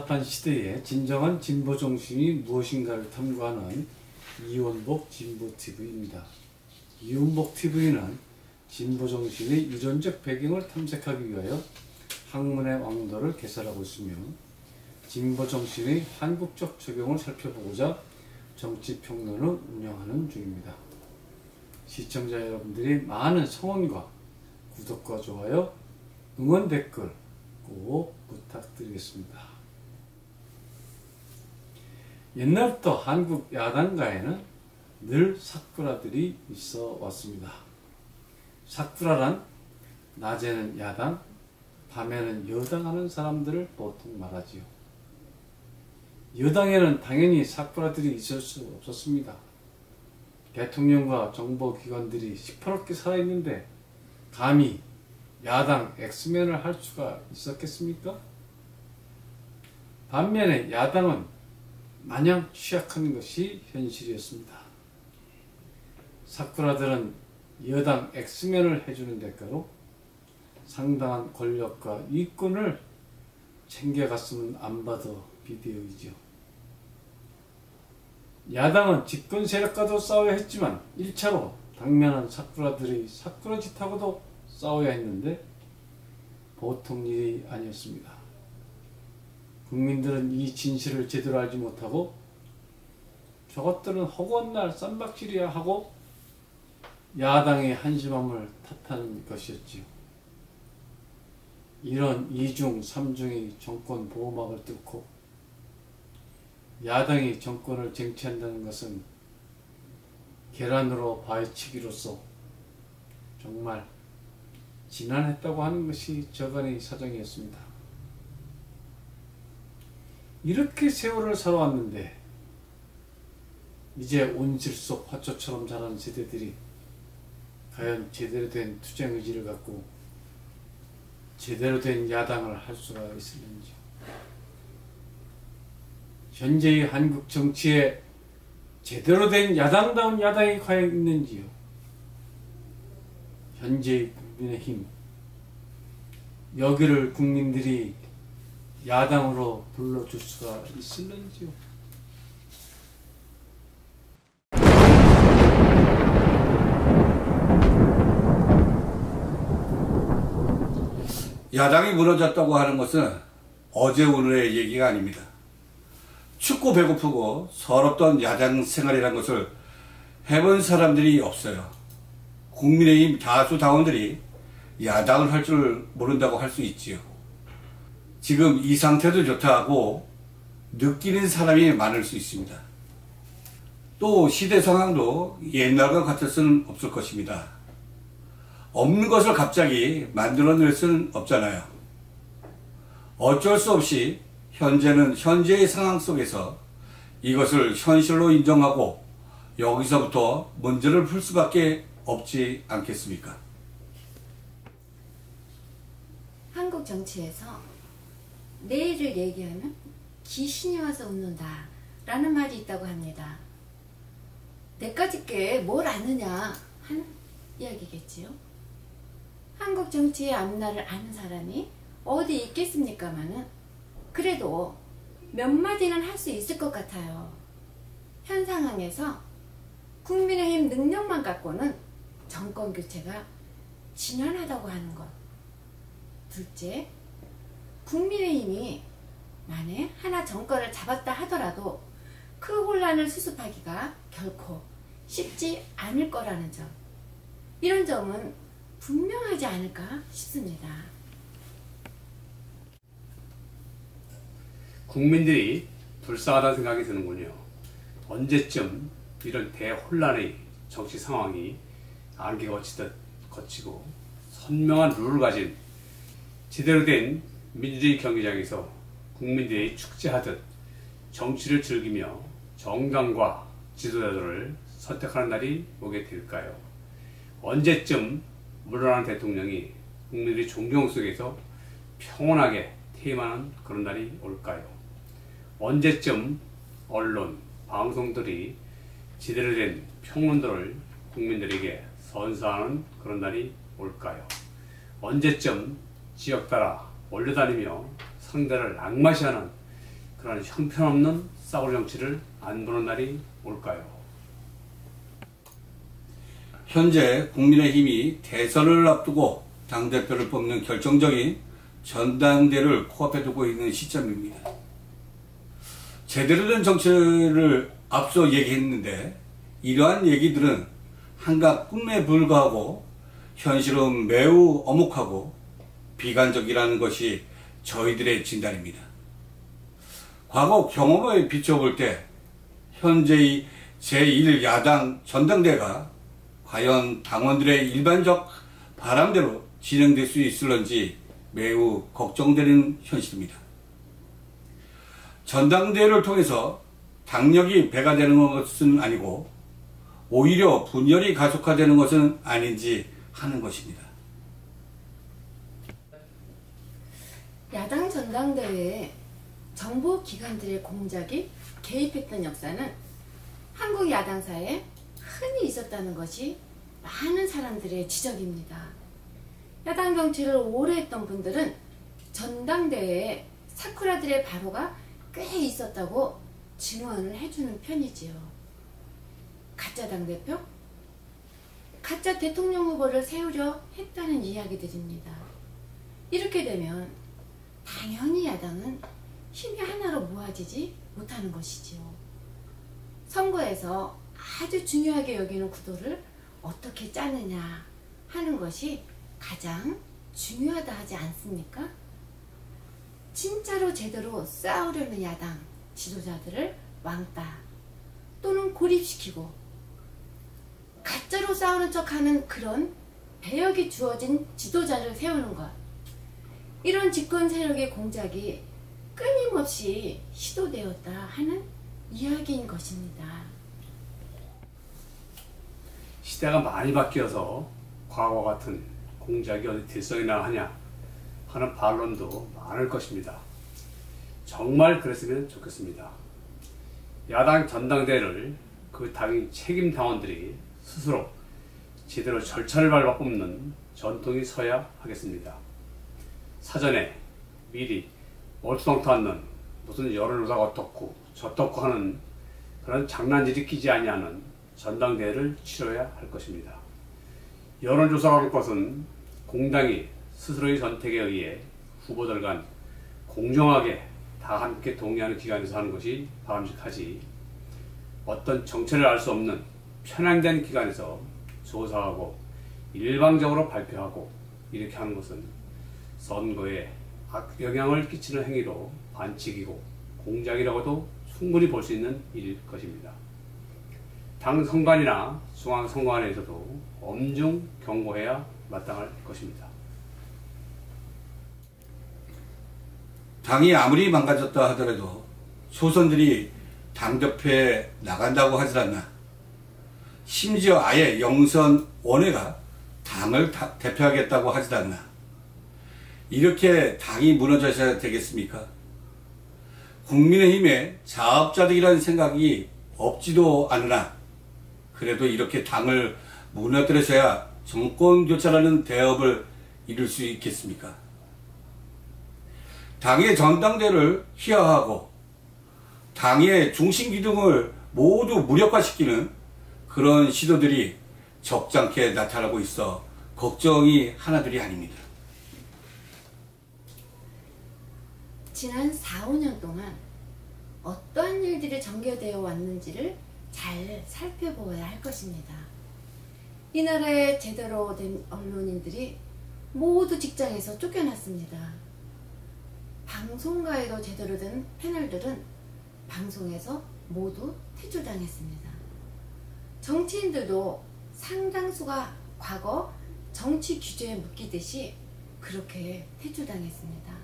답답한 시대에 진정한 진보 정신이 무엇인가를 탐구하는 이원복 진보TV입니다. 이원복TV는 진보 정신의 이론적 배경을 탐색하기 위하여 학문의 왕도를 개설하고 있으며 진보 정신의 한국적 적용을 살펴보고자 정치평론을 운영하는 중입니다. 시청자 여러분들이 많은 성원과 구독과 좋아요, 응원 댓글 꼭 부탁드리겠습니다. 옛날부터 한국 야당가에는 늘 사쿠라들이 있어 왔습니다. 사쿠라란 낮에는 야당, 밤에는 여당하는 사람들을 보통 말하지요. 여당에는 당연히 사쿠라들이 있을 수 없었습니다. 대통령과 정보기관들이 시퍼렇게 살아있는데 감히 야당 엑스맨을 할 수가 있었겠습니까? 반면에 야당은 마냥 취약한 것이 현실이었습니다. 사쿠라들은 여당 엑스맨을 해주는 대가로 상당한 권력과 이권을 챙겨갔으면 안 봐도 비디오이죠. 야당은 집권 세력과도 싸워야 했지만 1차로 당면한 사쿠라들의 사쿠라짓하고도 싸워야 했는데 보통 일이 아니었습니다. 국민들은 이 진실을 제대로 알지 못하고 저것들은 허구한 날 쌈박질이야 하고 야당의 한심함을 탓하는 것이었지요. 이런 이중 삼중의 정권 보호막을 뚫고 야당이 정권을 쟁취한다는 것은 계란으로 바위치기로서 정말 지난했다고 하는 것이 저간의 사정이었습니다. 이렇게 세월을 살아왔는데 이제 온실 속 화초처럼 자란 세대들이 과연 제대로 된 투쟁 의지를 갖고 제대로 된 야당을 할 수가 있을는지요. 현재의 한국 정치에 제대로 된 야당다운 야당이 과연 있는지요. 현재의 국민의힘, 여기를 국민들이 야당으로 불러줄 수가 있을는지요. 야당이 무너졌다고 하는 것은 어제 오늘의 얘기가 아닙니다. 춥고 배고프고 서럽던 야당 생활이라는 것을 해본 사람들이 없어요. 국민의힘 다수 당원들이 야당을 할 줄 모른다고 할 수 있지요. 지금 이 상태도 좋다고 느끼는 사람이 많을 수 있습니다. 또 시대 상황도 옛날과 같을 수는 없을 것입니다. 없는 것을 갑자기 만들어낼 수는 없잖아요. 어쩔 수 없이 현재는 현재의 상황 속에서 이것을 현실로 인정하고 여기서부터 문제를 풀 수밖에 없지 않겠습니까? 한국 정치에서 내일을 얘기하면 귀신이 와서 웃는다 라는 말이 있다고 합니다. 내까짓게 뭘 아느냐 하는 이야기겠지요. 한국 정치의 앞날을 아는 사람이 어디 있겠습니까마는 그래도 몇 마디는 할 수 있을 것 같아요. 현 상황에서 국민의힘 능력만 갖고는 정권 교체가 지난하다고 하는 것. 둘째, 국민의힘이 만에 하나 정권을 잡았다 하더라도 그 혼란을 수습하기가 결코 쉽지 않을 거라는 점. 이런 점은 분명하지 않을까 싶습니다. 국민들이 불쌍하다는 생각이 드는군요. 언제쯤 이런 대혼란의 정치 상황이 안개 거치듯 거치고 선명한 룰을 가진 제대로 된 민주주의 경기장에서 국민들이 축제하듯 정치를 즐기며 정당과 지도자들을 선택하는 날이 오게 될까요? 언제쯤 물러난 대통령이 국민들의 존경 속에서 평온하게 퇴임하는 그런 날이 올까요? 언제쯤 언론, 방송들이 제대로 된 평론들을 국민들에게 선사하는 그런 날이 올까요? 언제쯤 지역 따라 몰려다니며 상대를 악마시하는 그런 형편없는 싸울 정치를 안 보는 날이 올까요? 현재 국민의힘이 대선을 앞두고 당대표를 뽑는 결정적인 전당대를 코앞에 두고 있는 시점입니다. 제대로 된 정치를 앞서 얘기했는데 이러한 얘기들은 한갓 꿈에 불과하고 현실은 매우 엄혹하고 비관적이라는 것이 저희들의 진단입니다. 과거 경험에 비춰볼 때 현재의 제1야당 전당대가 과연 당원들의 일반적 바람대로 진행될 수 있을런지 매우 걱정되는 현실입니다. 전당대회를 통해서 당력이 배가 되는 것은 아니고 오히려 분열이 가속화되는 것은 아닌지 하는 것입니다. 야당 전당대회에 정부 기관들의 공작이 개입했던 역사는 한국 야당사에 흔히 있었다는 것이 많은 사람들의 지적입니다. 야당 정치를 오래 했던 분들은 전당대회에 사쿠라들의 발호가 꽤 있었다고 증언을 해주는 편이지요. 가짜 당대표? 가짜 대통령 후보를 세우려 했다는 이야기들입니다. 이렇게 되면 당연히 야당은 힘이 하나로 모아지지 못하는 것이지요. 선거에서 아주 중요하게 여기는 구도를 어떻게 짜느냐 하는 것이 가장 중요하다 하지 않습니까? 진짜로 제대로 싸우려는 야당 지도자들을 왕따 또는 고립시키고 가짜로 싸우는 척하는 그런 배역이 주어진 지도자를 세우는 것, 이런 집권 세력의 공작이 끊임없이 시도되었다 하는 이야기인 것입니다. 시대가 많이 바뀌어서 과거 같은 공작이 어디 들썩이나 하냐 하는 반론도 많을 것입니다. 정말 그랬으면 좋겠습니다. 야당 전당대회를 그 당의 책임 당원들이 스스로 제대로 절차를 밟아 뽑는 전통이 서야 하겠습니다. 사전에 미리 얼토당토 않는 무슨 여론조사가 어떻고 저떻고 하는 그런 장난질이 끼지 아니하는 전당대회를 치러야 할 것입니다. 여론조사라는 것은 공당이 스스로의 선택에 의해 후보들 간 공정하게 다 함께 동의하는 기관에서 하는 것이 바람직하지, 어떤 정체를 알 수 없는 편향된 기관에서 조사하고 일방적으로 발표하고 이렇게 하는 것은 선거에 악영향을 끼치는 행위로 반칙이고 공작이라고도 충분히 볼 수 있는 일일 것입니다. 당 선관위나 중앙선관위에서도 엄중 경고해야 마땅할 것입니다. 당이 아무리 망가졌다 하더라도 초선들이 당대표에 나간다고 하질 않나. 심지어 아예 영선원회가 당을 대표하겠다고 하질 않나. 이렇게 당이 무너져야 되겠습니까? 국민의힘에 자업자득이라는 생각이 없지도 않으나 그래도 이렇게 당을 무너뜨려서야 정권교체라는 대업을 이룰 수 있겠습니까? 당의 전당대를 희화하고 당의 중심 기둥을 모두 무력화시키는 그런 시도들이 적잖게 나타나고 있어 걱정이 하나둘이 아닙니다. 지난 4, 5년 동안 어떠한 일들이 전개되어 왔는지를 잘 살펴보아야 할 것입니다. 이 나라의 제대로 된 언론인들이 모두 직장에서 쫓겨났습니다. 방송가에도 제대로 된 패널들은 방송에서 모두 퇴출당했습니다. 정치인들도 상당수가 과거 정치 규제에 묶이듯이 그렇게 퇴출당했습니다.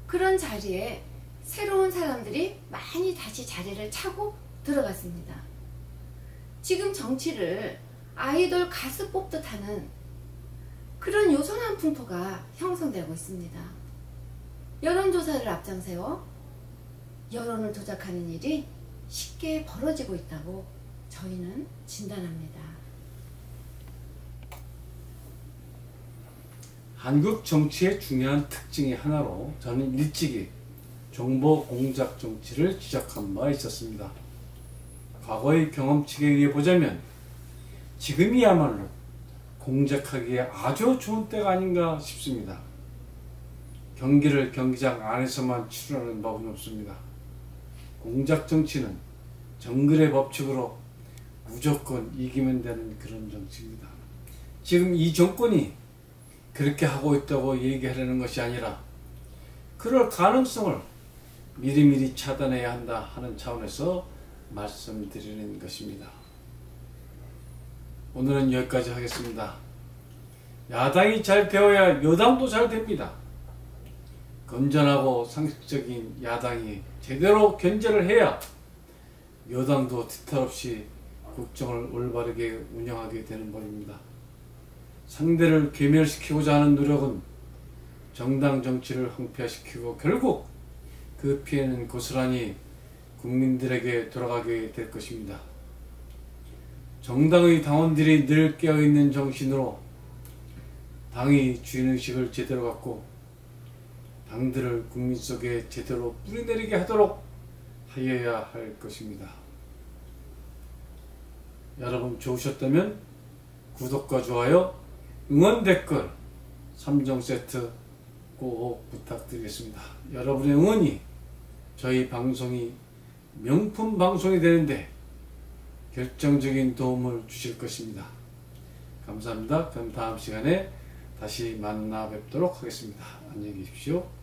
그런 자리에 새로운 사람들이 많이 다시 자리를 차고 들어갔습니다. 지금 정치를 아이돌 가수 뽑듯 하는 그런 요상한 풍토가 형성되고 있습니다. 여론조사를 앞장세워 여론을 조작하는 일이 쉽게 벌어지고 있다고 저희는 진단합니다. 한국 정치의 중요한 특징이 하나로 저는 일찍이 정보 공작 정치를 지적한 바 있었습니다. 과거의 경험칙에 의해 보자면 지금이야말로 공작하기에 아주 좋은 때가 아닌가 싶습니다. 경기를 경기장 안에서만 치르는 법은 없습니다. 공작 정치는 정글의 법칙으로 무조건 이기면 되는 그런 정치입니다. 지금 이 정권이 그렇게 하고 있다고 얘기하려는 것이 아니라 그럴 가능성을 미리미리 차단해야 한다 하는 차원에서 말씀드리는 것입니다. 오늘은 여기까지 하겠습니다. 야당이 잘 되어야 여당도 잘 됩니다. 건전하고 상식적인 야당이 제대로 견제를 해야 여당도 뒤탈없이 국정을 올바르게 운영하게 되는 법입니다. 상대를 괴멸시키고자 하는 노력은 정당 정치를 황폐화시키고 결국 그 피해는 고스란히 국민들에게 돌아가게 될 것입니다. 정당의 당원들이 늘 깨어있는 정신으로 당의 주인의식을 제대로 갖고 당들을 국민 속에 제대로 뿌리내리게 하도록 하여야 할 것입니다. 여러분 좋으셨다면 구독과 좋아요, 응원 댓글, 3종 세트 꼭 부탁드리겠습니다. 여러분의 응원이 저희 방송이 명품 방송이 되는데 결정적인 도움을 주실 것입니다. 감사합니다. 그럼 다음 시간에 다시 만나 뵙도록 하겠습니다. 안녕히 계십시오.